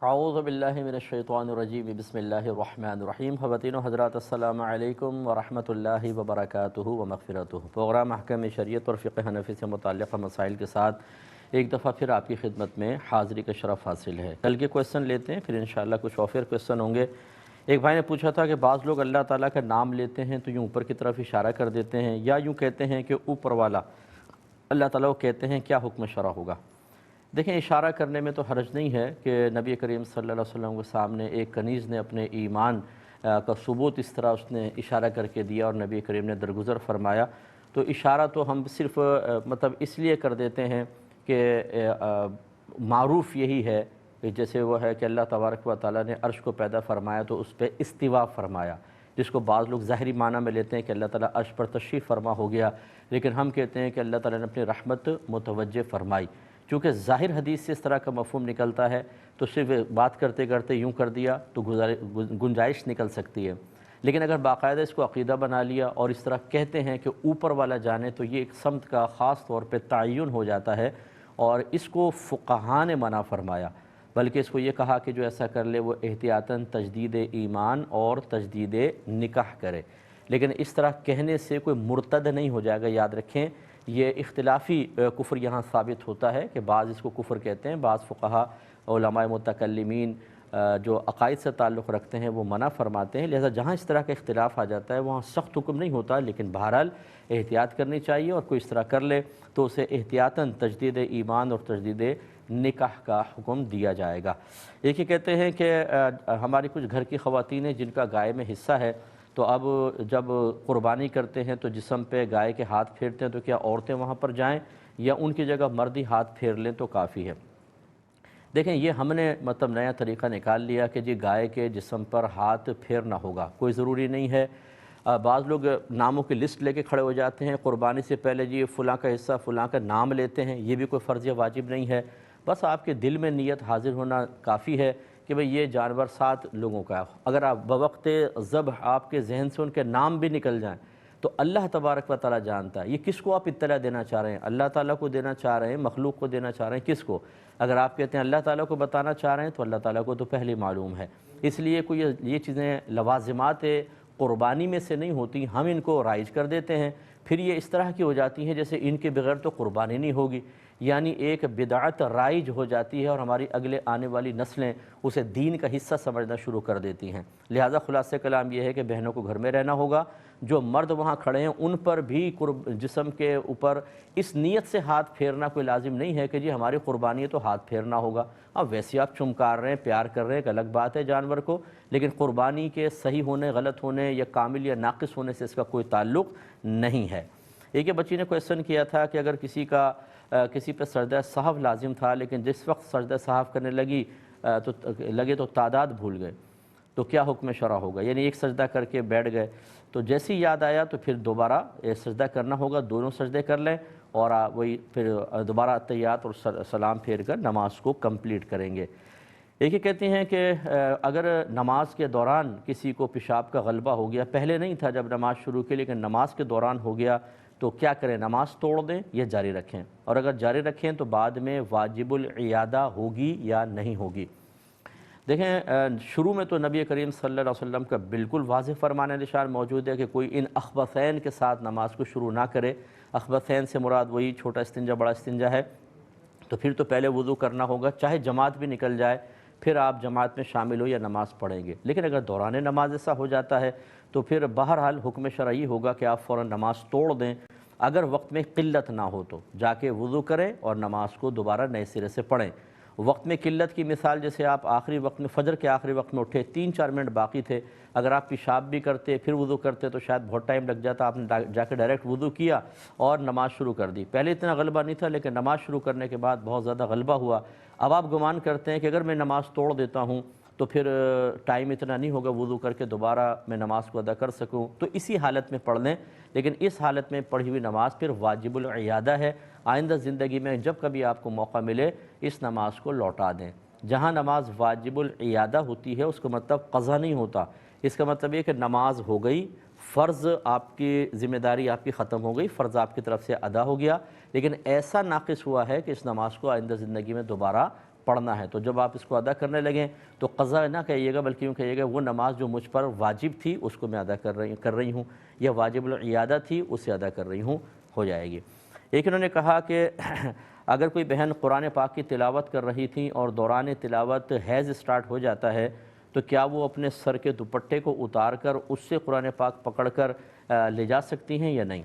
اعوذ باللہ من الشیطان الرجیم بسم اللہ الرحمن الرحیم خواتین و حضرات السلام علیکم ورحمۃ اللہ وبرکاتہ و مغفرتہ۔ پروگرام احکام شریعت اور فقہ حنفی سے متعلقہ مسائل کے ساتھ ایک دفعہ پھر آپ کی خدمت میں حاضری کا شرف حاصل ہے۔ کل کے کویسچن لیتے ہیں، پھر انشاءاللہ کچھ اور کویسچن ہوں گے۔ ایک بھائی نے پوچھا تھا کہ بعض لوگ اللہ تعالیٰ کا نام لیتے ہیں تو یوں اوپر کی طرف اشارہ کر دیتے ہیں، یا یوں کہتے ہیں کہ اوپر والا اللہ تعالیٰ کو کہتے ہیں، کیا حکم شرع ہوگا؟ دیکھیں، اشارہ کرنے میں تو حرج نہیں ہے کہ نبی کریم صلی اللہ علیہ وسلم کے سامنے ایک کنیز نے اپنے ایمان کا ثبوت اس طرح اس نے اشارہ کر کے دیا اور نبی کریم نے درگزر فرمایا، تو اشارہ تو ہم صرف مطلب اس لیے کر دیتے ہیں کہ معروف یہی ہے کہ جیسے وہ ہے کہ اللہ تبارک و تعالیٰ نے عرش کو پیدا فرمایا تو اس پہ استوا فرمایا، جس کو بعض لوگ ظاہری معنی میں لیتے ہیں کہ اللہ تعالیٰ عرش پر تشریف فرما ہو گیا، لیکن ہم کہتے ہیں کہ اللہ تعالیٰ نے اپنی رحمت متوجہ فرمائی۔ چونکہ ظاہر حدیث سے اس طرح کا مفہوم نکلتا ہے تو صرف بات کرتے کرتے یوں کر دیا تو گنجائش نکل سکتی ہے، لیکن اگر باقاعدہ اس کو عقیدہ بنا لیا اور اس طرح کہتے ہیں کہ اوپر والا جانے تو یہ ایک سمت کا خاص طور پہ تعین ہو جاتا ہے، اور اس کو فقہاء نے منع فرمایا، بلکہ اس کو یہ کہا کہ جو ایسا کر لے وہ احتیاطاً تجدید ایمان اور تجدید نکاح کرے، لیکن اس طرح کہنے سے کوئی مرتد نہیں ہو جائے گا۔ یاد رکھیں، یہ اختلافی کفر یہاں ثابت ہوتا ہے کہ بعض اس کو کفر کہتے ہیں، بعض فقہاء علماء متکلمین جو عقائد سے تعلق رکھتے ہیں وہ منع فرماتے ہیں، لہذا جہاں اس طرح کا اختلاف آ جاتا ہے وہاں سخت حکم نہیں ہوتا، لیکن بہرحال احتیاط کرنی چاہیے، اور کوئی اس طرح کر لے تو اسے احتیاطاً تجدید ایمان اور تجدید نکاح کا حکم دیا جائے گا۔ ایک یہ کہتے ہیں کہ ہماری کچھ گھر کی خواتین ہیں جن کا گائے میں حصہ ہے، تو اب جب قربانی کرتے ہیں تو جسم پہ گائے کے ہاتھ پھیرتے ہیں، تو کیا عورتیں وہاں پر جائیں یا ان کی جگہ مرد ہی ہاتھ پھیر لیں تو کافی ہے؟ دیکھیں، یہ ہم نے مطلب نیا طریقہ نکال لیا کہ جی گائے کے جسم پر ہاتھ پھیرنا ہوگا، کوئی ضروری نہیں ہے۔ بعض لوگ ناموں کی لسٹ لے کے کھڑے ہو جاتے ہیں، قربانی سے پہلے جی فلاں کا حصہ فلاں کا نام لیتے ہیں، یہ بھی کوئی فرض یا واجب نہیں ہے، بس آپ کے دل میں نیت حاضر ہونا کافی ہے کہ بھئی یہ جانور 7 لوگوں کا ہے۔ اگر آپ بوقت ذبح آپ کے ذہن سے ان کے نام بھی نکل جائیں تو اللہ تبارک و تعالیٰ جانتا ہے، یہ کس کو آپ اطلاع دینا چاہ رہے ہیں؟ اللہ تعالیٰ کو دینا چاہ رہے ہیں، مخلوق کو دینا چاہ رہے ہیں، کس کو؟ اگر آپ کہتے ہیں اللہ تعالیٰ کو بتانا چاہ رہے ہیں تو اللہ تعالیٰ کو تو پہلے معلوم ہے، اس لیے کوئی یہ چیزیں لوازمات قربانی میں سے نہیں ہوتی، ہم ان کو رائج کر دیتے ہیں، پھر یہ اس طرح کی ہو جاتی ہیں جیسے ان کے بغیر تو قربانی نہیں ہوگی، یعنی ایک بدعت رائج ہو جاتی ہے اور ہماری اگلے آنے والی نسلیں اسے دین کا حصہ سمجھنا شروع کر دیتی ہیں۔ لہٰذا خلاصہ کلام یہ ہے کہ بہنوں کو گھر میں رہنا ہوگا، جو مرد وہاں کھڑے ہیں ان پر بھی جسم کے اوپر اس نیت سے ہاتھ پھیرنا کوئی لازم نہیں ہے کہ جی ہماری قربانی ہے تو ہاتھ پھیرنا ہوگا۔ اب ویسے آپ چمکار رہے ہیں، پیار کر رہے ہیں، ایک الگ بات ہے جانور کو، لیکن قربانی کے صحیح ہونے، غلط ہونے یا کامل یا ناقص ہونے سے اس کا کوئی تعلق نہیں ہے۔ ایک بچی نے کویسچن کیا تھا کہ اگر کسی پہ سجدہ سہو لازم تھا لیکن جس وقت سجدہ سہو کرنے لگے تو تعداد بھول گئے، تو کیا حکم شرع ہوگا؟ یعنی ایک سجدہ کر کے بیٹھ گئے تو جیسی یاد آیا تو پھر دوبارہ سجدہ کرنا ہوگا، دونوں سجدے کر لیں اور وہی پھر دوبارہ تحیات اور سلام پھیر کر نماز کو کمپلیٹ کریں گے۔ ایک یہ کہتے ہیں کہ اگر نماز کے دوران کسی کو پیشاب کا غلبہ ہو گیا، پہلے نہیں تھا جب نماز شروع کی لیکن نماز کے دوران ہو گیا، تو کیا کریں؟ نماز توڑ دیں یا جاری رکھیں؟ اور اگر جاری رکھیں تو بعد میں واجب العیادہ ہوگی یا نہیں ہوگی؟ دیکھیں، شروع میں تو نبی کریم صلی اللہ علیہ وسلم کا بالکل واضح فرمان نشان موجود ہے کہ کوئی ان اخبثین کے ساتھ نماز کو شروع نہ کرے۔ اخبثین سے مراد وہی چھوٹا استنجا بڑا استنجا ہے، تو پھر تو پہلے وضو کرنا ہوگا، چاہے جماعت بھی نکل جائے پھر آپ جماعت میں شامل ہو یا نماز پڑھیں گے، لیکن اگر دوران نماز ایسا ہو جاتا ہے تو پھر بہرحال حکم شرعی ہوگا کہ آپ فوراً نماز توڑ دیں۔ اگر وقت میں قلت نہ ہو تو جا کے وضو کریں اور نماز کو دوبارہ نئے سرے سے پڑھیں۔ وقت میں قلت کی مثال جیسے آپ آخری وقت میں فجر کے آخری وقت میں اٹھے، 3-4 منٹ باقی تھے، اگر آپ پیشاب بھی کرتے پھر وضو کرتے تو شاید بہت ٹائم لگ جاتا، آپ نے جا کے ڈائریکٹ وضو کیا اور نماز شروع کر دی۔ پہلے اتنا غلبہ نہیں تھا لیکن نماز شروع کرنے کے بعد بہت زیادہ غلبہ ہوا، اب آپ گمان کرتے ہیں کہ اگر میں نماز توڑ دیتا ہوں تو پھر ٹائم اتنا نہیں ہوگا وضو کر کے دوبارہ میں نماز کو ادا کر سکوں، تو اسی حالت میں پڑھ لیں، لیکن اس حالت میں پڑھی ہوئی نماز پھر واجب العیادہ ہے۔ آئندہ زندگی میں جب کبھی آپ کو موقع ملے اس نماز کو لوٹا دیں۔ جہاں نماز واجب العیادہ ہوتی ہے اس کا مطلب قضا نہیں ہوتا، اس کا مطلب یہ کہ نماز ہو گئی، فرض آپ کی ذمہ داری آپ کی ختم ہو گئی، فرض آپ کی طرف سے ادا ہو گیا، لیکن ایسا ناقص ہوا ہے کہ اس نماز کو آئندہ زندگی میں دوبارہ پڑھنا ہے، تو جب آپ اس کو ادا کرنے لگیں تو قضا نہ کہیے گا، بلکہ یوں کہیے گا وہ نماز جو مجھ پر واجب تھی اس کو میں ادا کر رہی ہوں، یا واجب العیادہ تھی اسے ادا کر رہی ہوں، ہو جائے گی۔ ایک انہوں نے کہا کہ اگر کوئی بہن قرآن پاک کی تلاوت کر رہی تھی اور دوران تلاوت حیض سٹارٹ ہو جاتا ہے تو کیا وہ اپنے سر کے دوپٹے کو اتار کر اس سے قرآن پاک پکڑ کر لے جا سکتی ہیں یا نہیں؟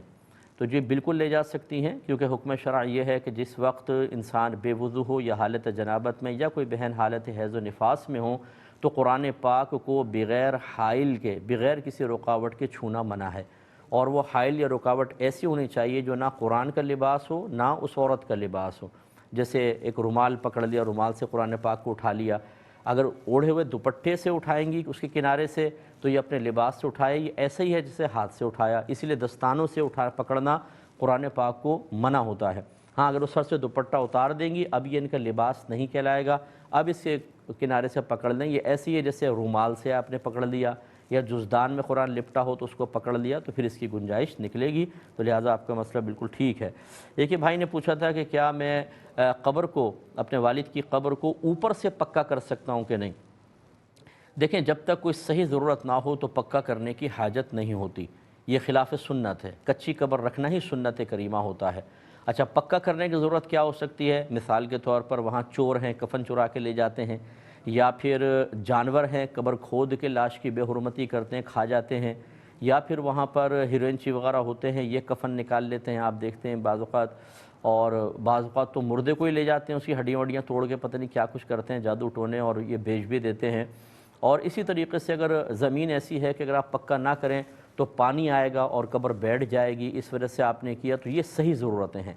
تو جی بالکل لے جا سکتی ہیں، کیونکہ حکم شرع یہ ہے کہ جس وقت انسان بے وضو ہو یا حالت جنابت میں، یا کوئی بہن حالت حیض و نفاس میں ہو، تو قرآن پاک کو بغیر حائل کے، بغیر کسی رکاوٹ کے چھونا منع ہے۔ اور وہ حائل یا رکاوٹ ایسی ہونی چاہیے جو نہ قرآن کا لباس ہو نہ اس عورت کا لباس ہو۔ جیسے ایک رومال پکڑ لیا، رومال سے قرآن پاک کو اٹھا لیا، اگر اوڑھے ہوئے دوپٹے سے اٹھائیں گی اس کے کنارے سے تو یہ اپنے لباس سے اٹھائے، یہ ایسا ہی ہے جسے ہاتھ سے اٹھایا، اسی لیے دستانوں سے پکڑنا قرآن پاک کو منع ہوتا ہے۔ ہاں اگر وہ سر سے دوپٹہ اتار دیں گی اب یہ ان کا لباس نہیں کہلائے گا، اب اس کے کنارے سے پکڑ لیں، یہ ایسی ہے جیسے رومال سے آپ نے پکڑ لیا یا جزدان میں قرآن لپٹا ہو تو اس کو پکڑ لیا، تو پھر اس کی گنجائش نکلے گی، تو لہٰذا آپ کا مسئلہ بالکل ٹھیک ہے۔ ایک یہ بھائی نے پوچھا تھا کہ کیا میں قبر کو، اپنے والد کی قبر کو اوپر سے پکا کر سکتا ہوں کہ نہیں؟ دیکھیں جب تک کوئی صحیح ضرورت نہ ہو تو پکا کرنے کی حاجت نہیں ہوتی، یہ خلاف سنت ہے، کچی قبر رکھنا ہی سنت کریمہ ہوتا ہے۔ اچھا پکا کرنے کی ضرورت کیا ہو سکتی ہے؟ مثال کے طور پر وہاں چور ہیں، کفن چرا کے لے جاتے ہیں، یا پھر جانور ہیں قبر کھود کے لاش کی بے حرمتی کرتے ہیں، کھا جاتے ہیں، یا پھر وہاں پر ہیروئنچی وغیرہ ہوتے ہیں، یہ کفن نکال لیتے ہیں، آپ دیکھتے ہیں بعض اوقات، اور بعض اوقات تو مردے کو ہی لے جاتے ہیں، اس کی ہڈیاں وڈیاں توڑ کے پتہ نہیں کیا کچھ کرتے ہیں جادو ٹونے، اور یہ بیچ بھی دیتے ہیں۔ اور اسی طریقے سے اگر زمین ایسی ہے کہ اگر آپ پکا نہ کریں تو پانی آئے گا اور قبر بیٹھ جائے گی، اس وجہ سے آپ نے کیا، تو یہ صحیح ضرورتیں ہیں،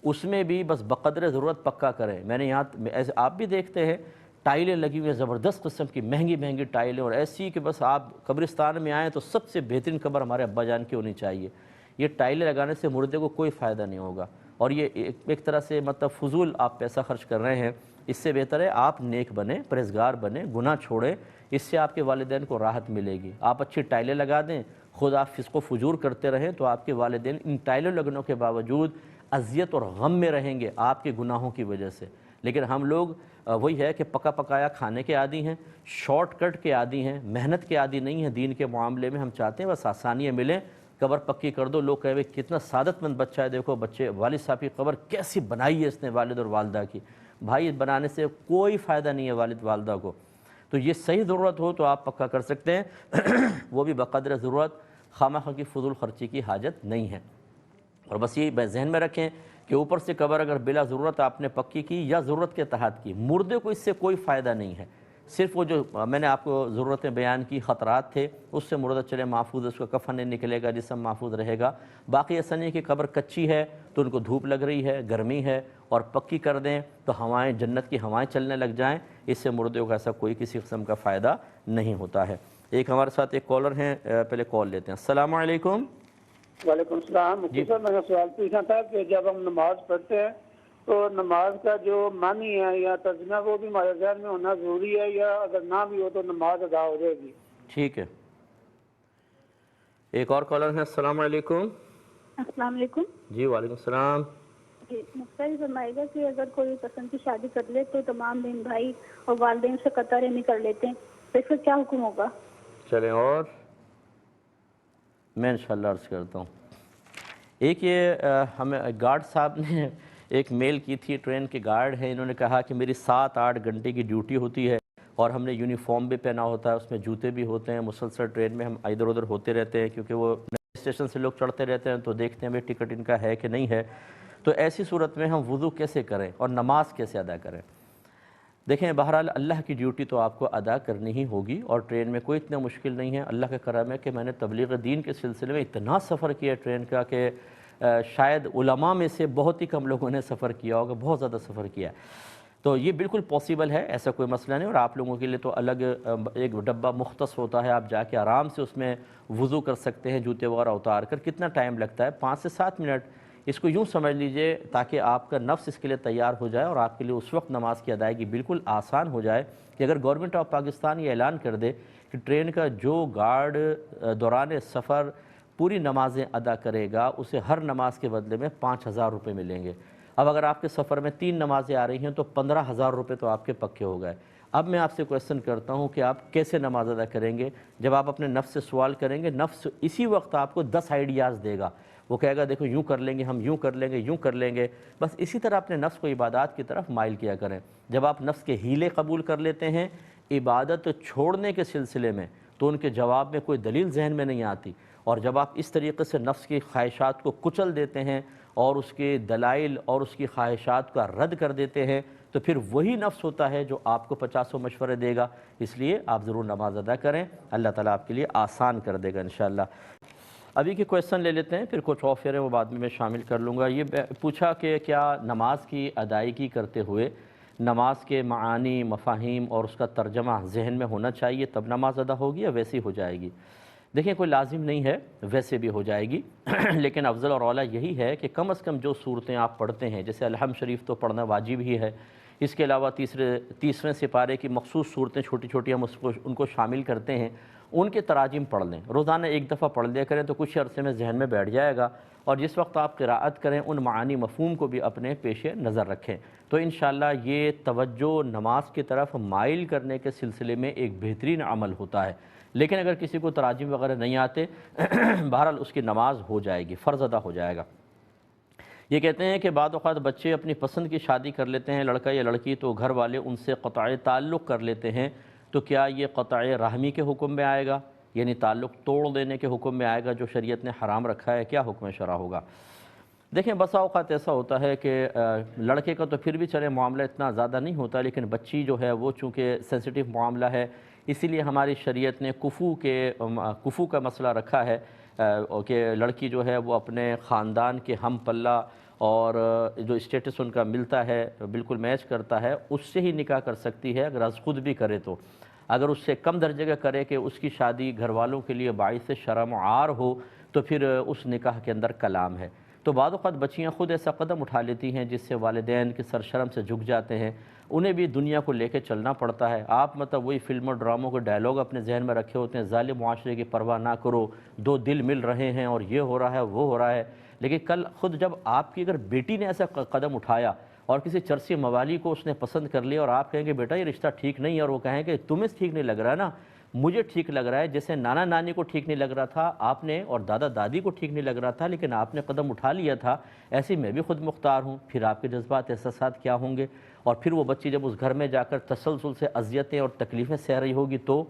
اس میں بھی بس بقدر ضرورت پکا کریں۔ میں نے یہاں ایسے آپ بھی دیکھتے ہیں ٹائلیں لگی ہوئی ہیں، زبردست قسم کی مہنگی مہنگی ٹائلیں، اور ایسی کہ بس آپ قبرستان میں آئیں تو سب سے بہترین قبر ہمارے ابا جان کی ہونی چاہیے۔ یہ ٹائلیں لگانے سے مردے کو کوئی فائدہ نہیں ہوگا، اور یہ ایک طرح سے مطلب فضول آپ پیسہ خرچ کر رہے ہیں۔ اس سے بہتر ہے آپ نیک بنیں، پرہیزگار بنیں، گناہ چھوڑیں، اس سے آپ کے والدین کو راحت ملے گی۔ آپ اچھی ٹائلیں لگا دیں، خود آپ فسق و فجور کرتے رہیں تو آپ کے والدین ان ٹائلوں لگنوں کے باوجود اذیت اور غم میں رہیں گے آپ کے گناہوں کی وجہ سے۔ لیکن ہم لوگ وہی ہے کہ پکا پکایا کھانے کے عادی ہیں، شارٹ کٹ کے عادی ہیں، محنت کے عادی نہیں ہیں۔ دین کے معاملے میں ہم چاہتے ہیں بس آسانیاں ملیں، قبر پکی کر دو، لوگ کہے کتنا سعادت مند بچہ ہے، دیکھو بچے والد صاحب کی قبر کیسی بنائی ہے اس نے والد اور والدہ کی۔ بھائی بنانے سے کوئی فائدہ نہیں ہے والد والدہ کو، تو یہ صحیح ضرورت ہو تو آپ پکا کر سکتے ہیں وہ بھی بقدر ضرورت، خواہ کی فضول خرچی کی حاجت نہیں ہے۔ اور بس یہ ذہن میں رکھیں کہ اوپر سے قبر اگر بلا ضرورت آپ نے پکی کی یا ضرورت کے تحت کی، مردے کو اس سے کوئی فائدہ نہیں ہے، صرف وہ جو میں نے آپ کو ضرورتیں بیان کی، خطرات تھے، اس سے مردہ چلے محفوظ ہے، اس کا کفن نہیں نکلے گا، جسم محفوظ رہے گا۔ باقی ایسا نہیں کہ قبر کچی ہے تو ان کو دھوپ لگ رہی ہے، گرمی ہے، اور پکی کر دیں تو ہوائیں، جنت کی ہوائیں چلنے لگ جائیں، اس سے مردے کو ایسا کوئی کسی قسم کا فائدہ نہیں ہوتا ہے۔ ایک ہمارے ساتھ ایک کالر ہیں، پہلے کال لیتے ہیں۔ السلام علیکم۔ وعلیکم السلام۔ مفتی صاحب میں نے سوال پوچھنا تھا کہ جب ہم نماز پڑھتے ہیں تو نماز کا جو معنی ہے یا ترجمہ وہ بھی ہمارے ذہن میں ہونا ضروری ہے، یا اگر نہ بھی ہو تو نماز ادا ہو جائے گی؟ ٹھیک ہے، ایک اور کالر ہے۔ السلام علیکم۔ السلام علیکم۔ جی وعلیکم السلام۔ جی مسئلہ یہ فرمائے گا کہ اگر کوئی پسند کی شادی کر لے تو تمام بہن بھائی اور والدین سے قطع رحمی کر لیتے ہیں، تو اس کا کیا حکم ہوگا؟ چلیں اور میں انشاءاللہ عرض کرتا ہوں۔ ایک یہ ہمیں گارڈ صاحب نے ایک میل کی تھی، ٹرین کے گارڈ ہیں، انہوں نے کہا کہ میری 7-8 گھنٹے کی ڈیوٹی ہوتی ہے اور ہم نے یونیفارم بھی پہنا ہوتا ہے، اس میں جوتے بھی ہوتے ہیں، مسلسل ٹرین میں ہم ادھر ادھر ہوتے رہتے ہیں، کیونکہ وہ نئے اسٹیشن سے لوگ چڑھتے رہتے ہیں تو دیکھتے ہیں بھائی ٹکٹ ان کا ہے کہ نہیں ہے۔ تو ایسی صورت میں ہم وضو کیسے کریں اور نماز کیسے ادا کریں؟ دیکھیں بہرحال اللہ کی ڈیوٹی تو آپ کو ادا کرنی ہی ہوگی، اور ٹرین میں کوئی اتنا مشکل نہیں ہے۔ اللہ کا کرم ہے کہ میں نے تبلیغ دین کے سلسلے میں اتنا سفر کیا ٹرین کا کہ شاید علماء میں سے بہت ہی کم لوگوں نے سفر کیا ہوگا، بہت زیادہ سفر کیا ہے۔ تو یہ بالکل پاسبل ہے، ایسا کوئی مسئلہ نہیں، اور آپ لوگوں کے لیے تو الگ ایک ڈبہ مختص ہوتا ہے، آپ جا کے آرام سے اس میں وضو کر سکتے ہیں، جوتے وغیرہ اتار کر۔ کتنا ٹائم لگتا ہے؟ 5 سے 7 منٹ۔ اس کو یوں سمجھ لیجئے تاکہ آپ کا نفس اس کے لیے تیار ہو جائے اور آپ کے لیے اس وقت نماز کی ادائیگی بالکل آسان ہو جائے کہ اگر گورنمنٹ آف پاکستان یہ اعلان کر دے کہ ٹرین کا جو گارڈ دوران سفر پوری نمازیں ادا کرے گا اسے ہر نماز کے بدلے میں 5000 روپے ملیں گے، اب اگر آپ کے سفر میں 3 نمازیں آ رہی ہیں تو 15,000 روپے تو آپ کے پکے ہو گئے۔ اب میں آپ سے کویسچن کرتا ہوں کہ آپ کیسے نماز ادا کریں گے؟ جب آپ اپنے نفس سے سوال کریں گے، نفس اسی وقت آپ کو 10 آئیڈیاز دے گا، وہ کہے گا دیکھو یوں کر لیں گے، ہم یوں کر لیں گے، یوں کر لیں گے۔ بس اسی طرح اپنے نفس کو عبادات کی طرف مائل کیا کریں۔ جب آپ نفس کے ہیلے قبول کر لیتے ہیں عبادت چھوڑنے کے سلسلے میں، تو ان کے جواب میں کوئی دلیل ذہن میں نہیں آتی، اور جب آپ اس طریقے سے نفس کی خواہشات کو کچل دیتے ہیں اور اس کے دلائل اور اس کی خواہشات کا رد کر دیتے ہیں، تو پھر وہی نفس ہوتا ہے جو آپ کو 50 مشورے دے گا۔ اس لیے آپ ضرور نماز ادا کریں، اللہ تعالیٰ آپ کے لیے آسان کر دے گا انشاءاللہ۔ ابھی کے کویسچن لے لیتے ہیں، پھر کچھ اور پھر وہ بعد میں شامل کر لوں گا۔ یہ پوچھا کہ کیا نماز کی ادائیگی کرتے ہوئے نماز کے معانی، مفاہیم اور اس کا ترجمہ ذہن میں ہونا چاہیے تب نماز ادا ہوگی یا ویسی ہو جائے گی؟ دیکھیں کوئی لازم نہیں ہے، ویسے بھی ہو جائے گی لیکن افضل اور اعلیٰ یہی ہے کہ کم از کم جو صورتیں آپ پڑھتے ہیں، جیسے الحمد شریف تو پڑھنا واجب ہی ہے، اس کے علاوہ تیسرے سپارے کی مخصوص صورتیں چھوٹی چھوٹی ہم ان کو شامل کرتے ہیں، ان کے تراجم پڑھ لیں، روزانہ ایک دفعہ پڑھ لیا کریں تو کچھ عرصے میں ذہن میں بیٹھ جائے گا، اور جس وقت آپ قراءت کریں ان معانی مفہوم کو بھی اپنے پیش نظر رکھیں، تو انشاءاللہ یہ توجہ نماز کی طرف مائل کرنے کے سلسلے میں ایک بہترین عمل ہوتا ہے۔ لیکن اگر کسی کو تراجم وغیرہ نہیں آتے بہرحال اس کی نماز ہو جائے گی، فرض ادا ہو جائے گا۔ یہ کہتے ہیں کہ بعض اوقات بچے اپنی پسند کی شادی کر لیتے ہیں، لڑکا یا لڑکی، تو گھر والے ان سے قطع تعلق کر لیتے ہیں، تو کیا یہ قطع رحمی کے حکم میں آئے گا؟ یعنی تعلق توڑ دینے کے حکم میں آئے گا جو شریعت نے حرام رکھا ہے؟ کیا حکم شرع ہوگا؟ دیکھیں بسا اوقات ایسا ہوتا ہے کہ لڑکے کا تو پھر بھی چلے معاملہ اتنا زیادہ نہیں ہوتا، لیکن بچی جو ہے وہ چونکہ سینسٹیو معاملہ ہے، اسی لیے ہماری شریعت نے کفو کا مسئلہ رکھا ہے کہ لڑکی جو ہے وہ اپنے خاندان کے ہم پلہ اور جو اسٹیٹس ان کا ملتا ہے، بالکل میچ کرتا ہے، اس سے ہی نکاح کر سکتی ہے اگر از خود بھی کرے تو۔ اگر اس سے کم درجے کا کرے کہ اس کی شادی گھر والوں کے لیے باعث شرم و عار ہو، تو پھر اس نکاح کے اندر کلام ہے۔ تو بعض اوقات بچیاں خود ایسا قدم اٹھا لیتی ہیں جس سے والدین کے سر شرم سے جھک جاتے ہیں، انہیں بھی دنیا کو لے کے چلنا پڑتا ہے۔ آپ وہی فلم اور ڈراموں کے ڈائلاگ اپنے ذہن میں رکھے ہوتے ہیں، ظالم معاشرے کی پرواہ نہ کرو، دو دل مل رہے ہیں اور یہ ہو رہا ہے وہ ہو رہا ہے، لیکن کل خود جب آپ کی اگر بیٹی نے ایسا قدم اٹھایا اور کسی چرسی موالی کو اس نے پسند کر لیا اور آپ کہیں کہ بیٹا یہ رشتہ ٹھیک نہیں ہے، اور وہ کہیں کہ تمہیں ٹھیک نہیں لگ رہا ہے نا، مجھے ٹھیک لگ رہا ہے، جیسے نانا نانی کو ٹھیک نہیں لگ رہا تھا آپ نے اور دادا دادی کو ٹھیک نہیں لگ رہا تھا لیکن آپ نے قدم اٹھا لیا تھا، ایسے میں بھی خود مختار ہوں، پھر آپ کے جذبات احساسات کیا ہوں گے؟ اور پھر وہ بچی جب اس گھر میں جا کر تسلسل سے اذیتیں اور تکلیفیں سہ رہی ہوگی تو،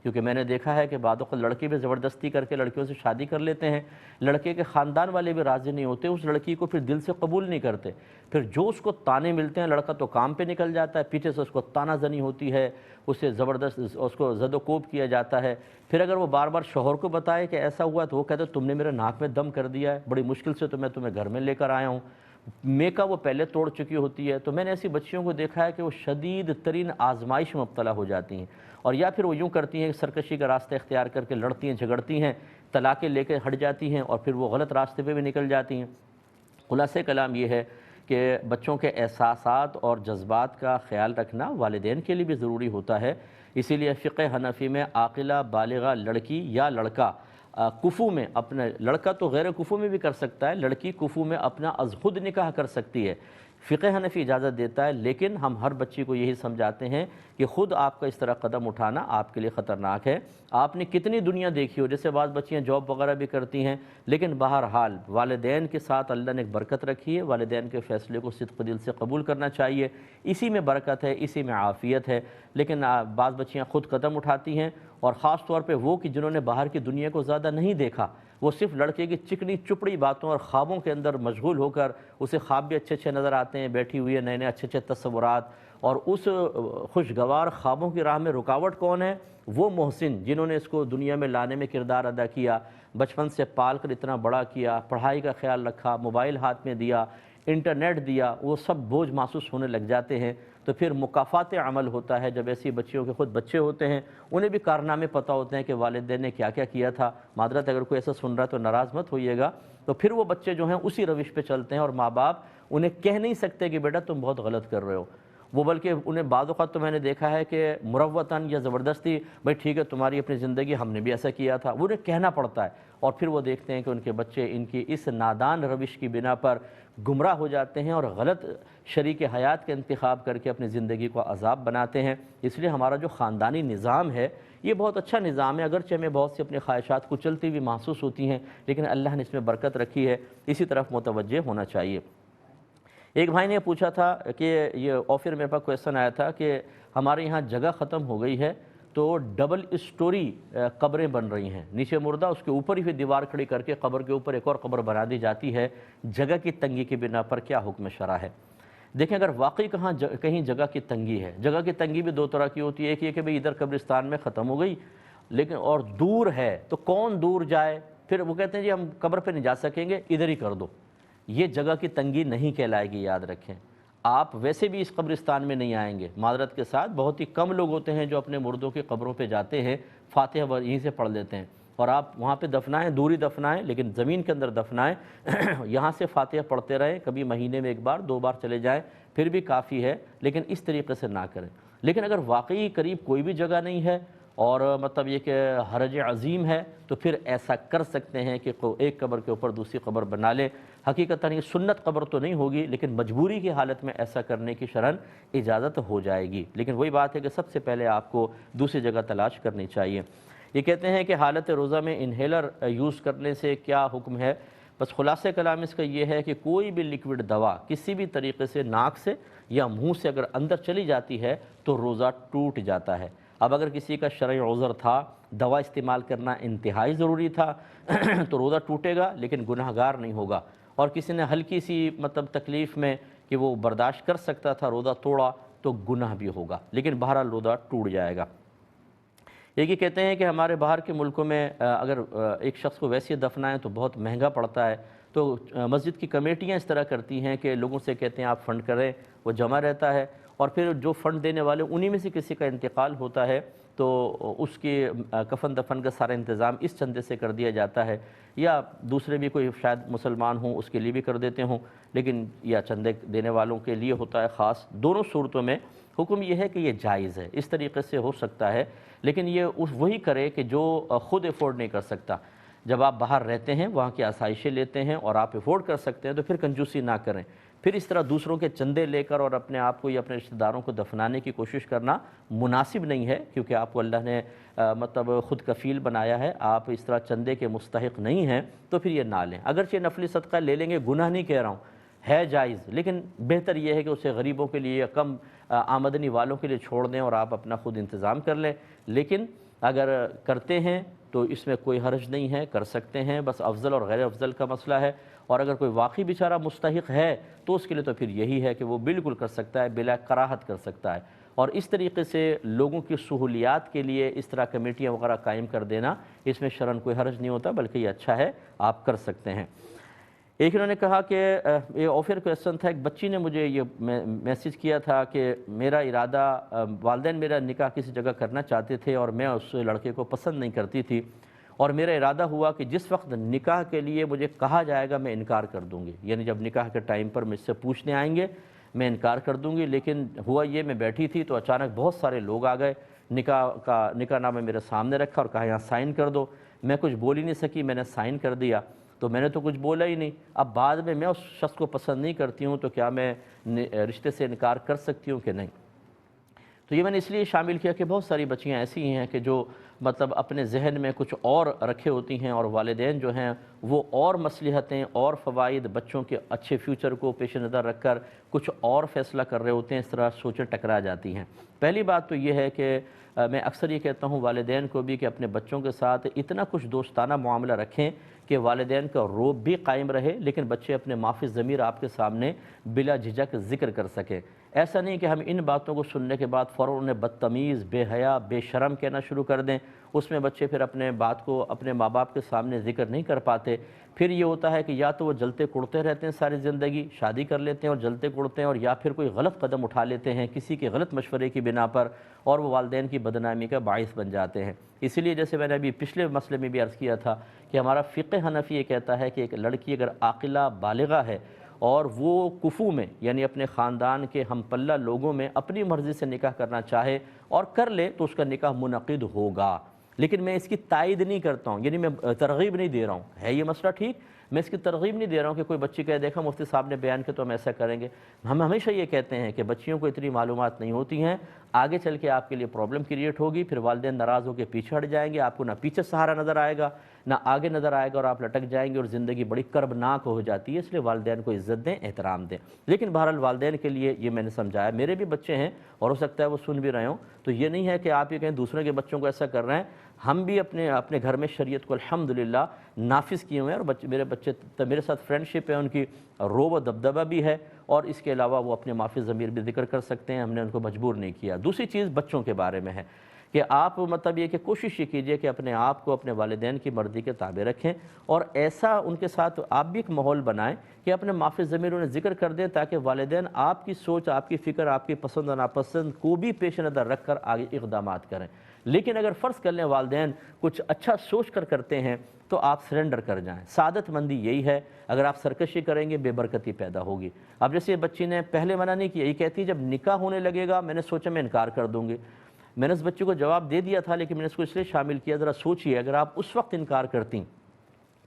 کیونکہ میں نے دیکھا ہے کہ بعض اوقات لڑکے بھی زبردستی کر کے لڑکیوں سے شادی کر لیتے ہیں، لڑکے کے خاندان والے بھی راضی نہیں ہوتے، اس لڑکی کو پھر دل سے قبول نہیں کرتے، پھر جو اس کو تانے ملتے ہیں، لڑکا تو کام پہ نکل جاتا ہے، پیچھے سے اس کو تانا زنی ہوتی ہے، اسے زبردست اس کو زد و کوب کیا جاتا ہے، پھر اگر وہ بار بار شوہر کو بتائے کہ ایسا ہوا تو وہ کہتے تم نے میرے ناک میں دم کر دیا ہے، بڑی مشکل سے تو میں تمہیں گھر میں لے کر آیا ہوں، میکا وہ پہلے توڑ چکی ہوتی ہے۔ تو میں نے ایسی بچیوں کو دیکھا ہے کہ وہ شدید ترین آزمائش میں مبتلا ہو جاتی ہیں، اور یا پھر وہ یوں کرتی ہیں کہ سرکشی کا راستہ اختیار کر کے لڑتی ہیں، جھگڑتی ہیں، طلاقیں لے کے ہٹ جاتی ہیں اور پھر وہ غلط راستے پہ بھی نکل جاتی ہیں۔ خلاصہ کلام یہ ہے کہ بچوں کے احساسات اور جذبات کا خیال رکھنا والدین کے لیے بھی ضروری ہوتا ہے، اسی لیے فقہ حنفی میں عاقلہ بالغہ لڑکی یا لڑکا کفو میں اپنا، لڑکا تو غیر کفو میں بھی کر سکتا ہے، لڑکی کفو میں اپنا از خود نکاح کر سکتی ہے، فقہ حنفی اجازت دیتا ہے، لیکن ہم ہر بچی کو یہی سمجھاتے ہیں کہ خود آپ کا اس طرح قدم اٹھانا آپ کے لیے خطرناک ہے۔ آپ نے کتنی دنیا دیکھی ہو، جیسے بعض بچیاں جاب وغیرہ بھی کرتی ہیں، لیکن بہرحال والدین کے ساتھ اللہ نے ایک برکت رکھی ہے، والدین کے فیصلے کو صدق دل سے قبول کرنا چاہیے، اسی میں برکت ہے، اسی میں عافیت ہے۔ لیکن بعض بچیاں خود قدم اٹھاتی ہیں، اور خاص طور پہ وہ کہ جنہوں نے باہر کی دنیا کو زیادہ نہیں دیکھا، وہ صرف لڑکے کی چکنی چپڑی باتوں اور خوابوں کے اندر مشغول ہو کر، اسے خواب بھی اچھے اچھے نظر آتے ہیں، بیٹھی ہوئی ہے، نئے نئے اچھے اچھے تصورات، اور اس خوشگوار خوابوں کی راہ میں رکاوٹ کون ہے؟ وہ محسن جنہوں نے اس کو دنیا میں لانے میں کردار ادا کیا، بچپن سے پال کر اتنا بڑا کیا، پڑھائی کا خیال رکھا، موبائل ہاتھ میں دیا، انٹرنیٹ دیا، وہ سب بوجھ محسوس ہونے لگ جاتے ہیں۔ تو پھر مکافات عمل ہوتا ہے جب ایسی بچیوں کے خود بچے ہوتے ہیں، انہیں بھی کارنامے پتہ ہوتے ہیں کہ والدین نے کیا کیا کیا تھا۔ معذرت اگر کوئی ایسا سن رہا ہے تو ناراض مت ہوئیے گا، تو پھر وہ بچے جو ہیں اسی روش پہ چلتے ہیں، اور ماں باپ انہیں کہہ نہیں سکتے کہ بیٹا تم بہت غلط کر رہے ہو، وہ بلکہ انہیں بعض اوقات تو میں نے دیکھا ہے کہ مروتاً یا زبردستی بھائی ٹھیک ہے تمہاری اپنی زندگی، ہم نے بھی ایسا کیا تھا، وہ انہیں کہنا پڑتا ہے، اور پھر وہ دیکھتے ہیں کہ ان کے بچے ان کی اس نادان روش کی بنا پر گمراہ ہو جاتے ہیں اور غلط شریک حیات کا انتخاب کر کے اپنی زندگی کو عذاب بناتے ہیں۔ اس لیے ہمارا جو خاندانی نظام ہے یہ بہت اچھا نظام ہے، اگرچہ ہمیں بہت سی اپنی خواہشات کچلتی ہوئی محسوس ہوتی ہیں، لیکن اللہ نے اس میں برکت رکھی ہے، اسی طرف متوجہ ہونا چاہیے۔ ایک بھائی نے پوچھا تھا کہ یہ آفر میرے پاس کویسچن آیا تھا کہ ہمارے یہاں جگہ ختم ہو گئی ہے تو ڈبل اسٹوری قبریں بن رہی ہیں، نیچے مردہ، اس کے اوپر ہی پھر دیوار کھڑی کر کے قبر کے اوپر ایک اور قبر بنا دی جاتی ہے، جگہ کی تنگی کی بنا پر کیا حکم شرع ہے؟ دیکھیں اگر واقعی کہیں جگہ کی تنگی ہے، جگہ کی تنگی بھی دو طرح کی ہوتی ہے، ایک یہ کہ بھئی ادھر قبرستان میں ختم ہو گئی لیکن اور دور ہے تو کون دور جائے، پھر وہ کہتے ہیں جی ہم قبر پہ نہیں جا سکیں گے ادھر ہی کر دو، یہ جگہ کی تنگی نہیں کہلائے گی، یاد رکھیں۔ آپ ویسے بھی اس قبرستان میں نہیں آئیں گے، معذرت کے ساتھ بہت ہی کم لوگ ہوتے ہیں جو اپنے مردوں کی قبروں پہ جاتے ہیں، فاتحہ یہیں سے پڑھ لیتے ہیں، اور آپ وہاں پہ دفنائیں، دوری دفنائیں لیکن زمین کے اندر دفنائیں، یہاں سے فاتحہ پڑھتے رہیں، کبھی مہینے میں ایک بار دو بار چلے جائیں پھر بھی کافی ہے، لیکن اس طریقے سے نہ کریں۔ لیکن اگر واقعی قریب کوئی بھی جگہ نہیں ہے اور مطلب یہ کہ حرج عظیم ہے تو پھر ایسا کر سکتے ہیں کہ ایک قبر کے اوپر دوسری قبر بنا لیں۔ حقیقتاً یہ سنت قبر تو نہیں ہوگی لیکن مجبوری کی حالت میں ایسا کرنے کی شرعاً اجازت ہو جائے گی، لیکن وہی بات ہے کہ سب سے پہلے آپ کو دوسری جگہ تلاش کرنی چاہیے۔ یہ کہتے ہیں کہ حالت روزہ میں انہیلر یوز کرنے سے کیا حکم ہے؟ بس خلاصہ کلام اس کا یہ ہے کہ کوئی بھی لیکوڈ دوا کسی بھی طریقے سے ناک سے یا منہ سے اگر اندر چلی جاتی ہے تو روزہ ٹوٹ جاتا ہے۔ اب اگر کسی کا شرعی عذر تھا، دوا استعمال کرنا انتہائی ضروری تھا تو روزہ ٹوٹے گا لیکن گناہگار نہیں ہوگا، اور کسی نے ہلکی سی مطلب تکلیف میں کہ وہ برداشت کر سکتا تھا روزہ توڑا تو گناہ بھی ہوگا، لیکن بہرحال روزہ ٹوٹ جائے گا۔ یہ کہتے ہیں کہ ہمارے باہر کے ملکوں میں اگر ایک شخص کو ویسے دفنائیں تو بہت مہنگا پڑتا ہے، تو مسجد کی کمیٹیاں اس طرح کرتی ہیں کہ لوگوں سے کہتے ہیں آپ فنڈ کریں، وہ جمع رہتا ہے، اور پھر جو فنڈ دینے والے انہی میں سے کسی کا انتقال ہوتا ہے تو اس کی کفن دفن کا سارا انتظام اس چندے سے کر دیا جاتا ہے، یا دوسرے بھی کوئی شاید مسلمان ہوں اس کے لیے بھی کر دیتے ہوں، لیکن یا چندے دینے والوں کے لیے ہوتا ہے خاص۔ دونوں صورتوں میں حکم یہ ہے کہ یہ جائز ہے، اس طریقے سے ہو سکتا ہے، لیکن یہ وہی کرے کہ جو خود افورڈ نہیں کر سکتا۔ جب آپ باہر رہتے ہیں وہاں کی آسائشیں لیتے ہیں اور آپ افورڈ کر سکتے ہیں تو پھر کنجوسی نہ کریں، پھر اس طرح دوسروں کے چندے لے کر اور اپنے آپ کو یا اپنے رشتہ داروں کو دفنانے کی کوشش کرنا مناسب نہیں ہے، کیونکہ آپ کو اللہ نے مطلب خود کفیل بنایا ہے، آپ اس طرح چندے کے مستحق نہیں ہیں، تو پھر یہ نہ لیں۔ اگرچہ نفلی صدقہ لے لیں گے، گناہ نہیں کہہ رہا ہوں، ہے جائز، لیکن بہتر یہ ہے کہ اسے غریبوں کے لیے یا کم آمدنی والوں کے لیے چھوڑ دیں اور آپ اپنا خود انتظام کر لیں۔ لیکن اگر کرتے ہیں تو اس میں کوئی حرج نہیں ہے، کر سکتے ہیں، بس افضل اور غیر افضل کا مسئلہ ہے، اور اگر کوئی واقعی بیچارہ مستحق ہے تو اس کے لیے تو پھر یہی ہے کہ وہ بالکل کر سکتا ہے، بلا کراہت کر سکتا ہے، اور اس طریقے سے لوگوں کی سہولیات کے لیے اس طرح کمیٹیاں وغیرہ قائم کر دینا، اس میں شرعاً کوئی حرج نہیں ہوتا، بلکہ یہ اچھا ہے، آپ کر سکتے ہیں۔ ایک انہوں نے کہا کہ یہ آفر کویسچن تھا، ایک بچی نے مجھے یہ میسج کیا تھا کہ میرا ارادہ والدین میرا نکاح کسی جگہ کرنا چاہتے تھے اور میں اس لڑکے کو پسند نہیں کرتی تھی، اور میرا ارادہ ہوا کہ جس وقت نکاح کے لیے مجھے کہا جائے گا میں انکار کر دوں گی، یعنی جب نکاح کے ٹائم پر مجھ سے پوچھنے آئیں گے میں انکار کر دوں گی، لیکن ہوا یہ میں بیٹھی تھی تو اچانک بہت سارے لوگ آ گئے، نکاح نامہ میرے سامنے رکھا اور کہا یہاں سائن کر دو، میں کچھ بول ہی نہیں سکی، میں نے سائن کر دیا، تو میں نے تو کچھ بولا ہی نہیں۔ اب بعد میں اس شخص کو پسند نہیں کرتی ہوں تو کیا میں رشتے سے انکار کر سکتی ہوں کہ نہیں؟ تو یہ میں نے اس لیے شامل کیا کہ بہت ساری بچیاں ایسی ہیں کہ جو مطلب اپنے ذہن میں کچھ اور رکھے ہوتی ہیں، اور والدین جو ہیں وہ اور مصلحتیں اور فوائد بچوں کے اچھے فیوچر کو پیش نظر رکھ کر کچھ اور فیصلہ کر رہے ہوتے ہیں، اس طرح سوچیں ٹکرا جاتی ہیں۔ پہلی بات تو یہ ہے کہ میں اکثر یہ کہتا ہوں والدین کو بھی کہ اپنے بچوں کے ساتھ اتنا کچھ دوستانہ معاملہ رکھیں کہ والدین کا روب بھی قائم رہے، لیکن بچے اپنے معافی ضمیر آپ کے سامنے بلا جھجک ذکر کر سکیں۔ ایسا نہیں کہ ہم ان باتوں کو سننے کے بعد فوراً انہیں بدتمیز، بے حیا، بے شرم کہنا شروع کر دیں، اس میں بچے پھر اپنے بات کو اپنے ماں باپ کے سامنے ذکر نہیں کر پاتے، پھر یہ ہوتا ہے کہ یا تو وہ جلتے کڑتے رہتے ہیں ساری زندگی، شادی کر لیتے ہیں اور جلتے کڑتے ہیں، اور یا پھر کوئی غلط قدم اٹھا لیتے ہیں کسی کے غلط مشورے کی بنا پر، اور وہ والدین کی بدنامی کا باعث بن جاتے ہیں۔ اسی لیے جیسے میں نے ابھی پچھلے مسئلے میں بھی عرض کیا تھا کہ ہمارا فقہ حنفی یہ کہتا ہے کہ ایک لڑکی اگر عاقلہ بالغہ ہے اور وہ کفو میں یعنی اپنے خاندان کے ہم پلہ لوگوں میں اپنی مرضی سے نکاح کرنا چاہے اور کر لے تو اس کا نکاح منعقد ہوگا، لیکن میں اس کی تائید نہیں کرتا ہوں، یعنی میں ترغیب نہیں دے رہا ہوں، ہے یہ مسئلہ ٹھیک، میں اس کی ترغیب نہیں دے رہا ہوں کہ کوئی بچی کہے دیکھا مفتی صاحب نے بیان کیا تو ہم ایسا کریں گے۔ ہم ہمیشہ یہ کہتے ہیں کہ بچیوں کو اتنی معلومات نہیں ہوتی ہیں، آگے چل کے آپ کے لیے پرابلم کریٹ ہوگی، پھر والدین ناراض ہو کے پیچھے ہٹ جائیں گے، آپ کو نہ پیچھے سہارا نظر آئے گا نہ آگے نظر آئے گا اور آپ لٹک جائیں گے اور زندگی بڑی کربناک ہو جاتی ہے۔ اس لیے والدین کو عزت دیں، احترام دیں۔ لیکن بہرحال والدین کے لیے یہ میں نے سمجھایا، میرے بھی بچے ہیں اور ہو سکتا ہے وہ سن بھی رہے ہوں، تو یہ نہیں ہے کہ آپ یہ کہیں دوسرے کے بچوں کو ایسا کر رہے ہیں، ہم بھی اپنے گھر میں شریعت کو الحمدللہ نافذ کیے ہوئے ہیں، اور میرے بچے میرے ساتھ فرینڈ شپ ہے، ان کی روب و دبدبہ بھی ہے، اور اس کے علاوہ وہ اپنے معافی ضمیر بھی ذکر کر سکتے ہیں، ہم نے ان کو مجبور نہیں کیا۔ دوسری چیز بچوں کے بارے میں ہے کہ آپ مطلب یہ کہ کوشش یہ کیجئے کہ اپنے آپ کو اپنے والدین کی مرضی کے تابع رکھیں، اور ایسا ان کے ساتھ آپ بھی ایک ماحول بنائیں کہ اپنے معافی ضمیر انہیں ذکر کر دیں، تاکہ والدین آپ کی سوچ، آپ کی فکر، آپ کی پسند و ناپسند کو بھی پیش نظر رکھ کر آگے اقدامات کریں۔ لیکن اگر فرض کر لیں والدین کچھ اچھا سوچ کر کرتے ہیں تو آپ سرنڈر کر جائیں۔ سعادت مندی یہی ہے، اگر آپ سرکشی کریں گے بے برکتی پیدا ہوگی۔ اب جیسے یہ بچی نے پہلے منع نہیں کیا، یہ کہتی ہے جب نکاح ہونے لگے گا میں نے سوچا میں انکار کر دوں گی۔ میں نے اس بچے کو جواب دے دیا تھا، لیکن میں نے اس کو اس لیے شامل کیا، ذرا سوچئے اگر آپ اس وقت انکار کرتی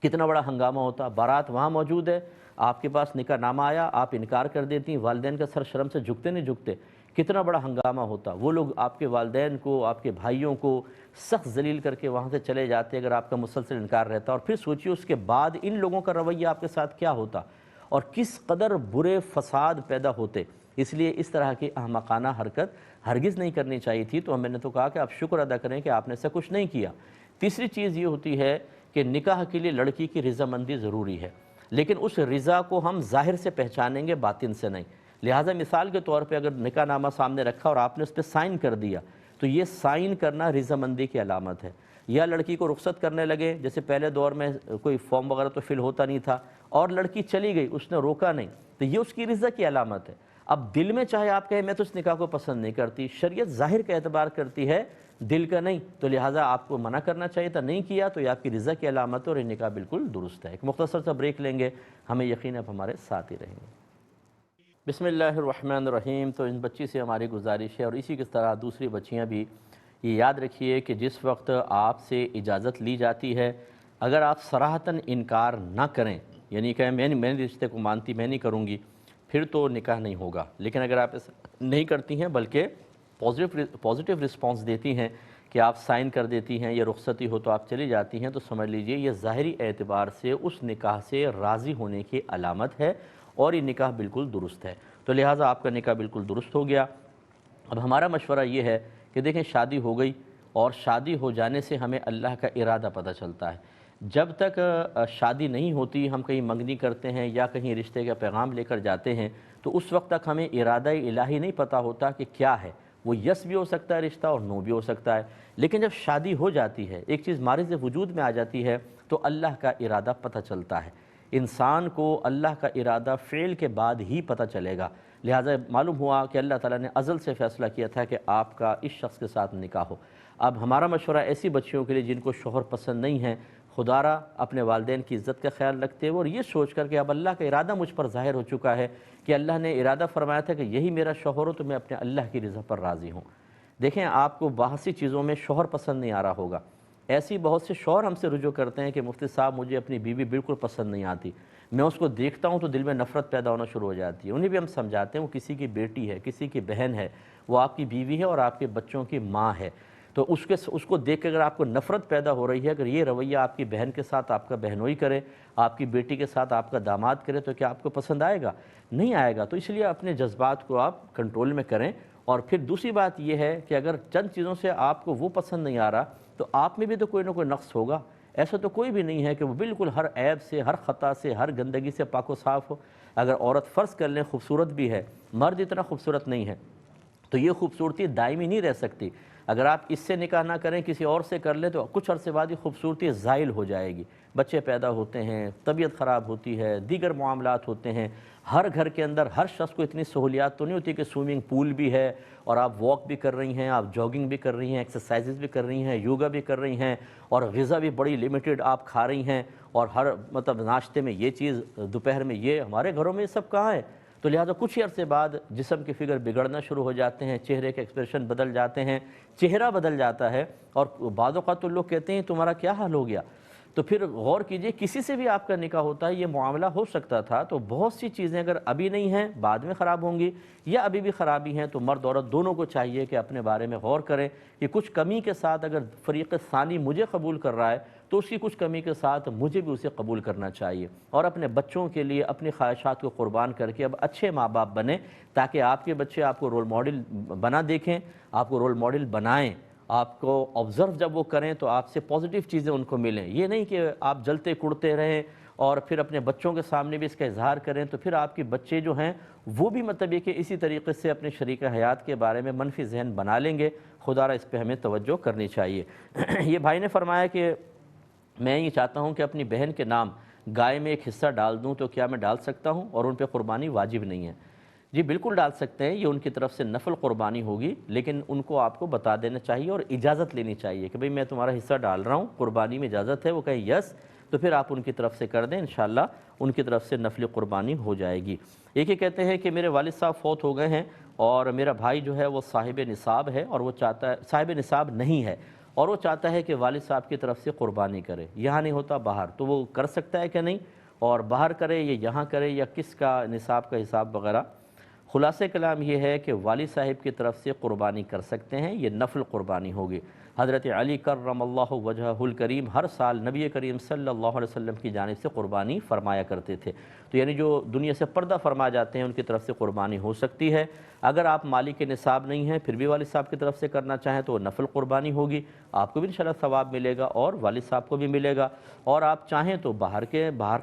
کتنا بڑا ہنگامہ ہوتا۔ بارات وہاں موجود ہے، آپ کے پاس نکاح نامہ آیا، آپ انکار کر دیتی، والدین کا سر شرم سے جھکتے نہیں جھکتے، کتنا بڑا ہنگامہ ہوتا۔ وہ لوگ آپ کے والدین کو، آپ کے بھائیوں کو سخت ذلیل کر کے وہاں سے چلے جاتے اگر آپ کا مسلسل انکار رہتا، اور پھر سوچیے اس کے بعد ان لوگوں کا رویہ آپ کے ساتھ کیا ہوتا اور کس قدر برے فساد پیدا ہوتے۔ اس لیے اس طرح کی احمقانہ حرکت ہرگز نہیں کرنی چاہیے تھی۔ تو میں نے تو کہا کہ آپ شکر ادا کریں کہ آپ نے ایسا کچھ نہیں کیا۔ تیسری چیز یہ ہوتی ہے کہ نکاح کے لیے لڑکی کی رضامندی ضروری ہے، لیکن اس رضا کو ہم ظاہر سے پہچانیں گے، باطن سے نہیں۔ لہٰذا مثال کے طور پہ اگر نکاح نامہ سامنے رکھا اور آپ نے اس پہ سائن کر دیا تو یہ سائن کرنا رضامندی کی علامت ہے۔ یا لڑکی کو رخصت کرنے لگے، جیسے پہلے دور میں کوئی فارم وغیرہ تو فل ہوتا نہیں تھا، اور لڑکی چلی گئی، اس نے روکا نہیں، تو یہ اس کی رضا کی علامت ہے۔ اب دل میں چاہے آپ کہیں میں تو اس نکاح کو پسند نہیں کرتی، شریعت ظاہر کا اعتبار کرتی ہے، دل کا نہیں، تو لہٰذا آپ کو منع کرنا چاہیے تھا، نہیں کیا تو یہ آپ کی رضا کی علامت ہے اور یہ نکاح بالکل درست ہے۔ ایک مختصر سا بریک لیں گے، ہمیں یقین ہے آپ ہمارے ساتھ ہی رہیں گے۔ بسم اللہ الرحمن الرحیم۔ تو ان بچی سے ہماری گزارش ہے، اور اسی کی طرح دوسری بچیاں بھی، یہ یاد رکھیے کہ جس وقت آپ سے اجازت لی جاتی ہے، اگر آپ صراحتاً انکار نہ کریں، یعنی کہ میں رشتے کو مانتی، میں نہیں کروں گی، پھر تو نکاح نہیں ہوگا۔ لیکن اگر آپ ایسا نہیں کرتی ہیں بلکہ پازیٹیو رسپانس دیتی ہیں کہ آپ سائن کر دیتی ہیں یا رخصتی ہو تو آپ چلی جاتی ہیں، تو سمجھ لیجئے یہ ظاہری اعتبار سے اس نکاح سے راضی ہونے کی علامت ہے، اور یہ نکاح بالکل درست ہے۔ تو لہٰذا آپ کا نکاح بالکل درست ہو گیا۔ اب ہمارا مشورہ یہ ہے کہ دیکھیں شادی ہو گئی، اور شادی ہو جانے سے ہمیں اللہ کا ارادہ پتہ چلتا ہے۔ جب تک شادی نہیں ہوتی، ہم کہیں منگنی کرتے ہیں یا کہیں رشتے کا پیغام لے کر جاتے ہیں، تو اس وقت تک ہمیں ارادہ الہی نہیں پتہ ہوتا کہ کیا ہے۔ وہ یس بھی ہو سکتا ہے رشتہ اور نو بھی ہو سکتا ہے، لیکن جب شادی ہو جاتی ہے، ایک چیز مارز وجود میں آ جاتی ہے، تو اللہ کا ارادہ پتہ چلتا ہے۔ انسان کو اللہ کا ارادہ فعل کے بعد ہی پتہ چلے گا۔ لہٰذا معلوم ہوا کہ اللہ تعالیٰ نے ازل سے فیصلہ کیا تھا کہ آپ کا اس شخص کے ساتھ نکاح ہو۔ اب ہمارا مشورہ ایسی بچیوں کے لیے جن کو شوہر پسند نہیں ہے، خدا را اپنے والدین کی عزت کا خیال رکھتے ہوئے اور یہ سوچ کر کہ اب اللہ کا ارادہ مجھ پر ظاہر ہو چکا ہے کہ اللہ نے ارادہ فرمایا تھا کہ یہی میرا شوہر ہو، تو میں اپنے اللہ کی رضا پر راضی ہوں۔ دیکھیں آپ کو بہت سی چیزوں میں شوہر پسند نہیں آ رہا ہوگا، ایسی بہت سے شوہر ہم سے رجوع کرتے ہیں کہ مفتی صاحب مجھے اپنی بیوی بالکل پسند نہیں آتی، میں اس کو دیکھتا ہوں تو دل میں نفرت پیدا ہونا شروع ہو جاتی ہے۔ انہیں بھی ہم سمجھاتے ہیں وہ کسی کی بیٹی ہے، کسی کی بہن ہے، وہ آپ کی بیوی ہے اور آپ کے بچوں کی ماں ہے، تو اس کو دیکھ کے اگر آپ کو نفرت پیدا ہو رہی ہے، اگر یہ رویہ آپ کی بہن کے ساتھ آپ کا بہنوئی کرے، آپ کی بیٹی کے ساتھ آپ کا داماد کرے، تو کیا آپ کو پسند آئے گا؟ نہیں آئے گا۔ تو اس لیے اپنے جذبات کو آپ کنٹرول میں کریں۔ اور پھر دوسری بات یہ ہے کہ اگر چند چیزوں سے آپ کو وہ پسند نہیں آ رہا، تو آپ میں بھی تو کوئی نہ کوئی نقص ہوگا۔ ایسا تو کوئی بھی نہیں ہے کہ وہ بالکل ہر عیب سے، ہر خطا سے، ہر گندگی سے پاک و صاف ہو۔ اگر عورت فرض کر لیں خوبصورت بھی ہے، مرد اتنا خوبصورت نہیں ہے، تو یہ خوبصورتی دائمی نہیں رہ سکتی۔ اگر آپ اس سے نکاح نہ کریں کسی اور سے کر لیں تو کچھ عرصے بعد یہ خوبصورتی زائل ہو جائے گی، بچے پیدا ہوتے ہیں، طبیعت خراب ہوتی ہے، دیگر معاملات ہوتے ہیں۔ ہر گھر کے اندر ہر شخص کو اتنی سہولیات تو نہیں ہوتی کہ سوئمنگ پول بھی ہے اور آپ واک بھی کر رہی ہیں، آپ جاگنگ بھی کر رہی ہیں، ایکسرسائزز بھی کر رہی ہیں، یوگا بھی کر رہی ہیں، اور غذا بھی بڑی لمیٹڈ آپ کھا رہی ہیں، اور ہر مطلب ناشتے میں یہ چیز، دوپہر میں یہ۔ ہمارے گھروں میں یہ سب کہاں ہے؟ تو لہٰذا کچھ ہی عرصے بعد جسم کے فگر بگڑنا شروع ہو جاتے ہیں، چہرے کے ایکسپریشن بدل جاتے ہیں، چہرہ بدل جاتا ہے، اور بعض اوقات تو لوگ کہتے ہیں تمہارا کیا حال ہو گیا؟ تو پھر غور کیجئے، کسی سے بھی آپ کا نکاح ہوتا ہے یہ معاملہ ہو سکتا تھا، تو بہت سی چیزیں اگر ابھی نہیں ہیں بعد میں خراب ہوں گی، یا ابھی بھی خرابی ہیں، تو مرد عورت دونوں کو چاہیے کہ اپنے بارے میں غور کریں کہ کچھ کمی کے ساتھ اگر فریق ثانی مجھے قبول کر رہا ہے تو اس کی کچھ کمی کے ساتھ مجھے بھی اسے قبول کرنا چاہیے، اور اپنے بچوں کے لیے اپنی خواہشات کو قربان کر کے اب اچھے ماں باپ بنیں، تاکہ آپ کے بچے آپ کو رول ماڈل بنا دیکھیں، آپ کو رول ماڈل بنائیں، آپ کو آبزرو جب وہ کریں تو آپ سے پازیٹیو چیزیں ان کو ملیں۔ یہ نہیں کہ آپ جلتے کڑتے رہیں اور پھر اپنے بچوں کے سامنے بھی اس کا اظہار کریں، تو پھر آپ کے بچے جو ہیں وہ بھی مطلب یہ کہ اسی طریقے سے اپنے شریک حیات کے بارے میں منفی ذہن بنا لیں گے۔ خدا را اس پہ ہمیں توجہ کرنی چاہیے۔ یہ بھائی نے فرمایا کہ میں یہ چاہتا ہوں کہ اپنی بہن کے نام گائے میں ایک حصہ ڈال دوں، تو کیا میں ڈال سکتا ہوں اور ان پہ قربانی واجب نہیں ہے؟ جی بالکل ڈال سکتے ہیں، یہ ان کی طرف سے نفل قربانی ہوگی، لیکن ان کو آپ کو بتا دینا چاہیے اور اجازت لینی چاہیے کہ بھئی میں تمہارا حصہ ڈال رہا ہوں، قربانی میں اجازت ہے، وہ کہیں یس، تو پھر آپ ان کی طرف سے کر دیں، انشاءاللہ ان کی طرف سے نفل قربانی ہو جائے گی۔ ایک یہ کہتے ہیں کہ میرے والد صاحب فوت ہو گئے ہیں اور میرا بھائی جو ہے وہ صاحب نصاب ہے، اور وہ چاہتا ہے، صاحب نصاب نہیں ہے، اور وہ چاہتا ہے کہ والد صاحب کی طرف سے قربانی کرے، یہاں نہیں ہوتا باہر، تو وہ کر سکتا ہے کہ نہیں، اور باہر کرے یا یہاں کرے، یا کس کا نصاب کا حساب وغیرہ؟ خلاصہ کلام یہ ہے کہ والد صاحب کی طرف سے قربانی کر سکتے ہیں، یہ نفل قربانی ہوگی۔ حضرت علی کرم اللہ وجہہ الکریم ہر سال نبی کریم صلی اللہ علیہ وسلم کی جانب سے قربانی فرمایا کرتے تھے، تو یعنی جو دنیا سے پردہ فرما جاتے ہیں ان کی طرف سے قربانی ہو سکتی ہے۔ اگر آپ مالک نصاب نہیں ہیں پھر بھی والد صاحب کی طرف سے کرنا چاہیں تو وہ نفل قربانی ہوگی، آپ کو بھی انشاءاللہ ثواب ملے گا اور والد صاحب کو بھی ملے گا، اور آپ چاہیں تو باہر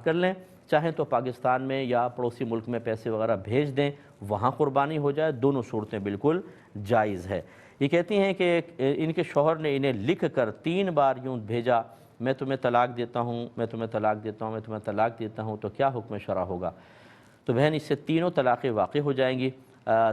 کر لیں، چاہیں تو پاکستان میں یا پڑوسی ملک میں پیسے وغیرہ بھیج دیں، وہاں قربانی ہو جائے، دونوں صورتیں بالکل جائز ہے۔ یہ کہتی ہیں کہ ان کے شوہر نے انہیں لکھ کر 3 بار یوں بھیجا، میں تمہیں طلاق دیتا ہوں، میں تمہیں طلاق دیتا ہوں، میں تمہیں طلاق دیتا ہوں، تو کیا حکم شرع ہوگا؟ تو بہن اس سے تینوں طلاقیں واقع ہو جائیں گی۔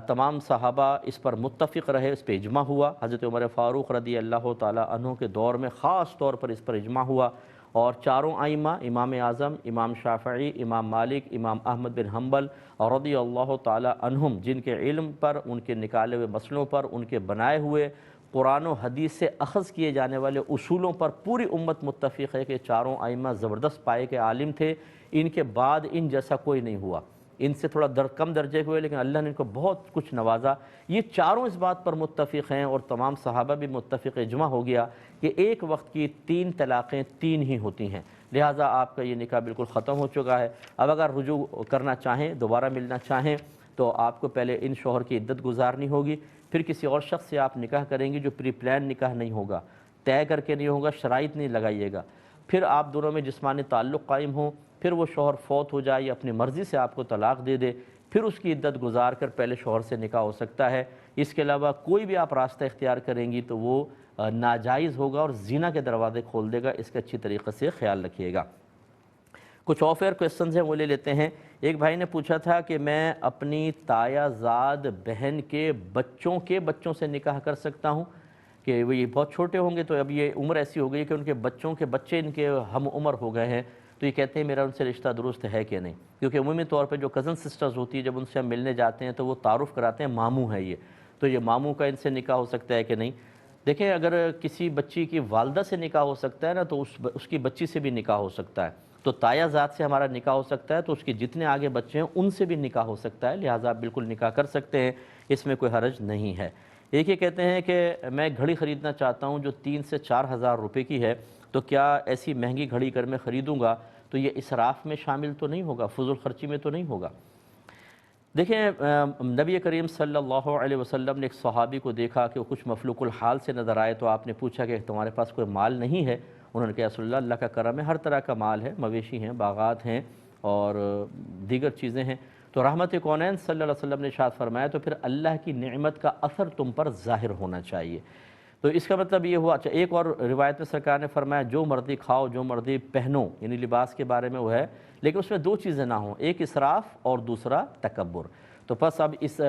تمام صحابہ اس پر متفق رہے، اس پہ اجماع ہوا، حضرت عمر فاروق رضی اللہ تعالیٰ عنہ کے دور میں خاص طور پر اس پر اجماع ہوا، اور چاروں ائمہ، امام اعظم، امام شافعی، امام مالک، امام احمد بن حنبل رضی اللہ تعالیٰ عنہم، جن کے علم پر، ان کے نکالے ہوئے مسئلوں پر، ان کے بنائے ہوئے قرآن و حدیث سے اخذ کیے جانے والے اصولوں پر پوری امت متفق ہے کہ چاروں ائمہ زبردست پائے کے عالم تھے، ان کے بعد ان جیسا کوئی نہیں ہوا، ان سے تھوڑا کم درجے ہوئے لیکن اللہ نے ان کو بہت کچھ نوازا۔ یہ چاروں اس بات پر متفق ہیں، اور تمام صحابہ بھی متفق، اجماع ہو گیا کہ ایک وقت کی 3 طلاقیں 3 ہی ہوتی ہیں، لہٰذا آپ کا یہ نکاح بالکل ختم ہو چکا ہے۔ اب اگر رجوع کرنا چاہیں، دوبارہ ملنا چاہیں، تو آپ کو پہلے ان شوہر کی عدت گزارنی ہوگی، پھر کسی اور شخص سے آپ نکاح کریں گی جو پری پلان نکاح نہیں ہوگا، طے کر کے نہیں ہوگا، شرائط نہیں لگائیے گا، پھر آپ دونوں میں جسمانی تعلق قائم ہو، پھر وہ شوہر فوت ہو جائے یا اپنی مرضی سے آپ کو طلاق دے دے، پھر اس کی عدت گزار کر پہلے شوہر سے نکاح ہو سکتا ہے۔ اس کے علاوہ کوئی بھی آپ راستہ اختیار کریں گی تو وہ ناجائز ہوگا اور زنا کے دروازے کھول دے گا، اس کا اچھی طریقے سے خیال رکھیے گا۔ کچھ آف ایئر کویسچنز ہیں وہ لے لیتے ہیں۔ ایک بھائی نے پوچھا تھا کہ میں اپنی تایا زاد بہن کے بچوں سے نکاح کر سکتا ہوں کہ وہ یہ بہت چھوٹے ہوں گے، تو اب یہ عمر ایسی ہو گئی کہ ان کے بچوں کے بچے ان کے ہم عمر ہو گئے ہیں، تو یہ کہتے ہیں میرا ان سے رشتہ درست ہے کہ نہیں، کیونکہ عمومی طور پہ جو کزن سسٹرز ہوتی ہے جب ان سے ہم ملنے جاتے ہیں تو وہ تعارف کراتے ہیں ماموں ہے یہ، تو یہ ماموں کا ان سے نکاح ہو سکتا ہے کہ نہیں؟ دیکھیں اگر کسی بچی کی والدہ سے نکاح ہو سکتا ہے نا، تو اس کی بچی سے بھی نکاح ہو سکتا ہے، تو تایا ذات سے ہمارا نکاح ہو سکتا ہے تو اس کے جتنے آگے بچے ہیں ان سے بھی نکاح ہو سکتا ہے، لہٰذا آپ بالکل نکاح کر سکتے ہیں، اس میں کوئی حرج نہیں ہے۔ ایک یہ کہتے ہیں کہ میں گھڑی خریدنا چاہتا ہوں جو 3 سے 4 ہزار روپے کی ہے، تو کیا ایسی مہنگی گھڑی اگر میں خریدوں گا تو یہ اسراف میں شامل تو نہیں ہوگا، فضول خرچی میں تو نہیں ہوگا؟ دیکھیں نبی کریم صلی اللہ علیہ وسلم نے ایک صحابی کو دیکھا کہ وہ کچھ مفلوق الحال سے نظر آئے، تو آپ نے پوچھا کہ تمہارے پاس کوئی مال نہیں ہے؟ انہوں نے کہا رسول اللہ، اللہ کا کرم ہے، ہر طرح کا مال ہے، مویشی ہیں، باغات ہیں اور دیگر چیزیں ہیں۔ تو رحمت کونین صلی اللہ علیہ وسلم نے ارشاد فرمایا تو پھر اللہ کی نعمت کا اثر تم پر ظاہر ہونا چاہیے۔ تو اس کا مطلب یہ ہوا. اچھا ایک اور روایت میں سرکار نے فرمایا جو مرضی کھاؤ جو مرضی پہنو، یعنی لباس کے بارے میں وہ ہے، لیکن اس میں دو چیزیں نہ ہوں، ایک اسراف اور دوسرا تکبر. تو پس اب اس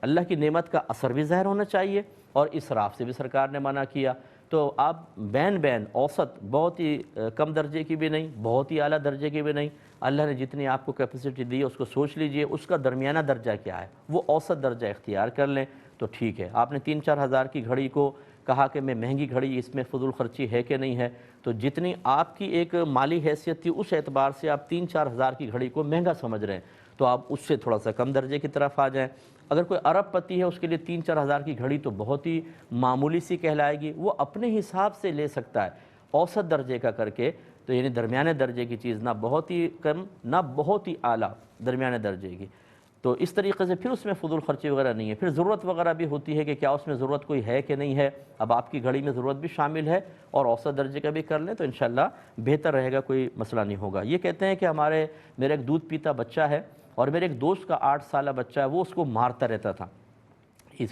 اللہ کی نعمت کا اثر بھی ظاہر ہونا چاہیے اور اسراف سے بھی سرکار نے منع کیا. تو آپ بین اوسط، بہت ہی کم درجے کی بھی نہیں، بہت ہی اعلیٰ درجے کی بھی نہیں. اللہ نے جتنی آپ کو کیپیسٹی دی ہے اس کو سوچ لیجئے اس کا درمیانہ درجہ کیا ہے، وہ اوسط درجہ اختیار کر لیں تو ٹھیک ہے. آپ نے 3-4 ہزار کی گھڑی کو کہا کہ میں مہنگی گھڑی، اس میں فضول خرچی ہے کہ نہیں ہے، تو جتنی آپ کی ایک مالی حیثیت تھی اس اعتبار سے آپ 3-4 ہزار کی گھڑی کو مہنگا سمجھ رہے ہیں، تو آپ اس سے تھوڑا سا کم درجے کی طرف آ جائیں. اگر کوئی ارب پتی ہے اس کے لیے 3-4 ہزار کی گھڑی تو بہت ہی معمولی سی کہلائے گی، وہ اپنے حساب سے لے سکتا ہے اوسط درجے کا کر کے. تو یعنی درمیانے درجے کی چیز، نہ بہت ہی کم نہ بہت ہی اعلیٰ، درمیانے درجے کی. تو اس طریقے سے پھر اس میں فضول خرچی وغیرہ نہیں ہے. پھر ضرورت وغیرہ بھی ہوتی ہے کہ کیا اس میں ضرورت کوئی ہے کہ نہیں ہے، اب آپ کی گھڑی میں ضرورت بھی شامل ہے اور اوسط درجے کا بھی کر لیں تو انشاءاللہ بہتر رہے گا، کوئی مسئلہ نہیں ہوگا. یہ کہتے ہیں کہ میرا ایک دودھ پیتا بچہ ہے اور میرے ایک دوست کا 8 سالہ بچہ ہے، وہ اس کو مارتا رہتا تھا.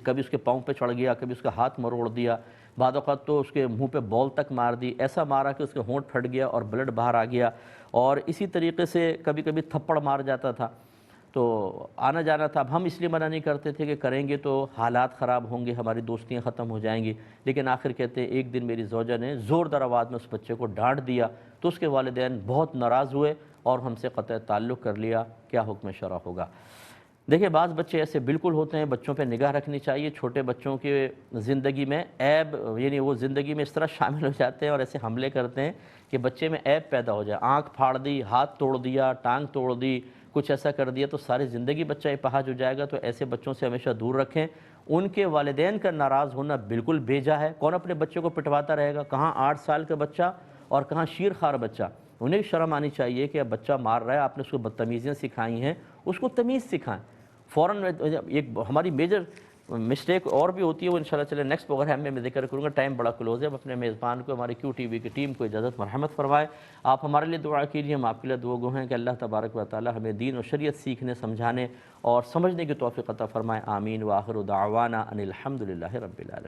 کبھی اس کے پاؤں پہ چڑھ گیا، کبھی اس کا ہاتھ مروڑ دیا، بعد اوقات تو اس کے منہ پہ بال تک مار دی، ایسا مارا کہ اس کے ہونٹ پھٹ گیا اور بلڈ باہر آ گیا. اور اسی طریقے سے کبھی کبھی تھپڑ مار جاتا تھا. تو آنا جانا تھا. اب ہم اس لیے منع نہیں کرتے تھے کہ کریں گے تو حالات خراب ہوں گے، ہماری دوستیاں ختم ہو جائیں گی. لیکن آخر کہتے ہیں ایک دن میری زوجہ نے زوردار آواز میں اس بچے کو ڈانٹ دیا تو اس کے والدین بہت ناراض ہوئے اور ہم سے قطع تعلق کر لیا. کیا حکم شرع ہوگا؟ دیکھیں بعض بچے ایسے بالکل ہوتے ہیں، بچوں پہ نگاہ رکھنی چاہیے. چھوٹے بچوں کے زندگی میں عیب، یعنی وہ زندگی میں اس طرح شامل ہو جاتے ہیں اور ایسے حملے کرتے ہیں کہ بچے میں عیب پیدا ہو جائے. آنکھ پھاڑ دی، ہاتھ توڑ دیا، ٹانگ توڑ دی، کچھ ایسا کر دیا تو ساری زندگی بچہ اپاہج ہو جائے گا. تو ایسے بچوں سے ہمیشہ دور رکھیں. ان کے والدین کا ناراض ہونا بالکل بیجا ہے. کون اپنے بچے کو پٹواتا رہے گا؟ کہاں 8 سال کا بچہ اور کہاں شیر خوار بچہ. انہیں شرم آنی چاہیے کہ اب بچہ مار رہا ہے، آپ نے اس کو بدتمیزیاں سکھائی ہیں، اس کو تمیز سکھائیں. فوراً ایک ہماری میجر مسٹیک اور بھی ہوتی ہے، وہ انشاءاللہ چلے نیکسٹ پروگرام میں ذکر کروں گا، ٹائم بڑا کلوز ہے. اب اپنے میزبان کو، ہماری QTV کی ٹیم کو اجازت مرحمت فرمائے. آپ ہمارے لیے دعا کیجیے، ہم آپ کے لیے دعا گو ہیں کہ اللہ تبارک و تعالی ہمیں دین و شریعت سیکھنے، سمجھانے اور سمجھنے کی توفیق عطا فرمائے. آمین. وآخر دعوانا ان الحمد للہ رب العالمین.